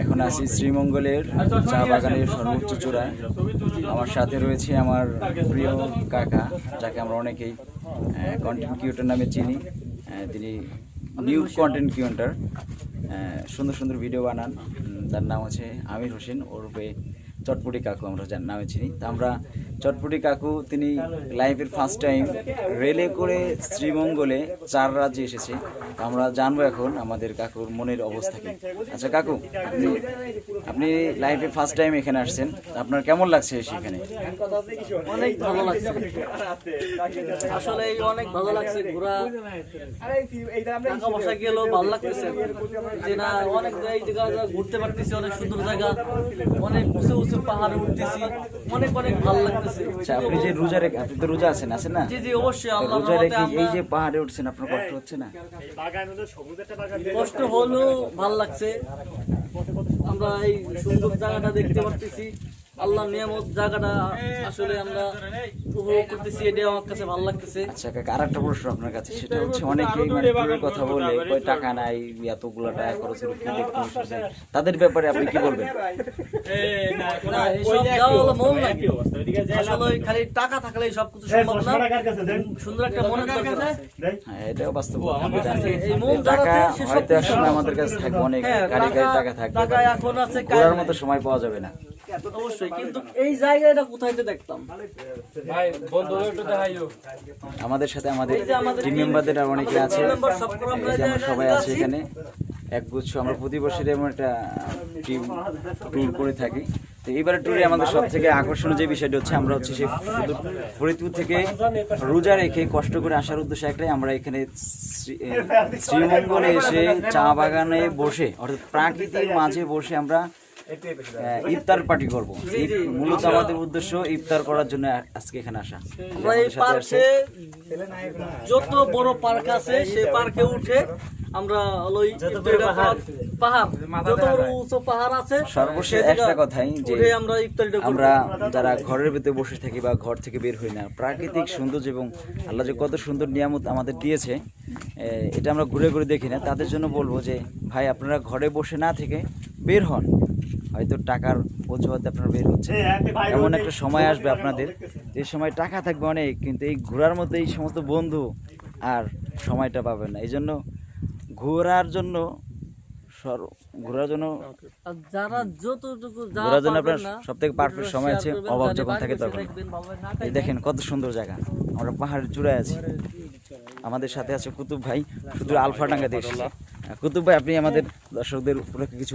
এখন আছি শ্রীমঙ্গলের চা বাগানের সর্বোচ্চ চূড়ায়। আমার সাথে রয়েছে আমার প্রিয় কাকা, যাকে আমরা অনেকেই কন্টেন্ট ক্রিয়েটর নামে চিনি। তিনি নিউ কন্টেন্ট ক্রিয়েটর, সুন্দর সুন্দর ভিডিও বানান। তার নাম হচ্ছে আমির হোসেন, ওরফে চটপটি কাকু আমরা যার নামে চিনি। তা আমরা চটপটি কাকু তিনি লাইফের ফার্স্ট টাইম রেলে করে শ্রীমঙ্গলে 4 রাজ্যে এসেছে। আমরা জানবো এখন আমাদের কাকুর মনের অবস্থা কি। আচ্ছা কাকু, আপনি লাইফে ফার্স্ট টাইম এখানে আসছেন, আপনার কেমন লাগছে সেখানে? অনেক ভালো লাগছে, আসলে অনেক ভালো লাগছে। ঘোরা টাকা পয়সা গেলেও ভালো লাগতেছে যে না, অনেক এই জায়গা ঘুরতে পারতেছি, অনেক সুন্দর জায়গা, অনেক উঁচু উঁচু পাহাড়ে উঠতেছি, অনেক অনেক ভালো লাগতেছে। আচ্ছা, আপনি যে রোজা রেখে, আপনি তো রোজা আছেন না? জি জি অবশ্যই। আল্লাহ রোজা রেখে এই যে পাহাড়ে উঠছেন, আপনার কষ্ট হচ্ছে না? কষ্ট হলেও ভালো লাগছে। আমরা এই সুন্দর জায়গাটা দেখতে পারতেছি, আল্লাহ নিয়ামত জায়গাটা আসলে আমরা উপভোগ করতেছি, এটা আমার কাছে ভালো লাগতেছে। আচ্ছা কাকা, আরেকটা প্রশ্ন আপনার কাছে, সেটা হচ্ছে অনেকেই মানে ট্যুরের কথা বলে কয় টাকা নাই, এতগুলো টাকা খরচ করে কি দেখতে আসছেন, তাদের ব্যাপারে আপনি কি বলবেন? না, এসব যাওয়া হলো মন লাগে। আসলে খালি টাকা থাকলেই সবকিছু সম্ভব না, সুন্দর একটা মনের দরকার আছে। হ্যাঁ, এটাও বাস্তব কথা। আমরা জানি এই মন যার টাকা আছে সে সব হয়তো একসময় আমাদের কাছে থাকবে, অনেক গাড়ি টাকা থাকবে, টাকা এখন আছে, ঘোরার মতো সময় পাওয়া যাবে না। অবশ্যই, কিন্তু এই জায়গাটা কোথায় তো দেখতাম। আমাদের সাথে আমাদের টিম মেম্বারদের আর অনেকে আছে, এই যে আমরা সবাই আছি এখানে একগুচ্ছ। আমরা প্রতি বছরে এমন একটা টিম ট্যুর করে থাকি। তো এইবারের ট্যুরে আমাদের সব থেকে আকর্ষণীয় যে বিষয়টি হচ্ছে, আমরা হচ্ছে সেই ফরিদপুর থেকে রোজা রেখে কষ্ট করে আসার উদ্দেশ্য একটাই, আমরা এখানে শ্রীমঙ্গলে এসে চা বাগানে বসে, অর্থাৎ প্রাকৃতিক মাঝে বসে আমরা ইফতার পার্টি করব। মূলত আমাদের উদ্দেশ্য ইফতার করার জন্য আজকে এখানে আসা। আমরা এই পার্কে, যত বড় পার্ক আছে সেই পার্কে উঠে আমরা পাহাড়, যত বড় উঁচু পাহাড় আছে, সর্বশেষ একটা কথাই যে আমরা যারা ঘরের ভিতরে বসে থাকি বা ঘর থেকে বের হই না, প্রাকৃতিক সৌন্দর্য এবং আল্লাহ যে কত সুন্দর নিয়ামত আমাদের দিয়েছে, এটা আমরা ঘুরে ঘুরে দেখি না। তাদের জন্য বলবো যে ভাই, আপনারা ঘরে বসে না থেকে বের হন। হয়তো টাকার অজুহাতে আপনারা বের হচ্ছে, এমন একটা সময় আসবে আপনাদের, এই সময় টাকা থাকবে অনেক, কিন্তু এই ঘোরার মতো এই সমস্ত বন্ধু আর সময়টা পাবেন না। এই জন্য ঘোরার জন্য আপনার সব থেকে পারফেক্ট সময় আছে অভাব যখন থাকে তখন। এই দেখেন কত সুন্দর জায়গা, আমরা পাহাড়ের চূড়ায় আছি। আমাদের সাথে আছে কুতুব ভাই, শুধু আলফাডাঙ্গা দিয়ে এসেছে। কুতুব ভাই, আপনি আমাদের দর্শকদের উপলক্ষে কিছু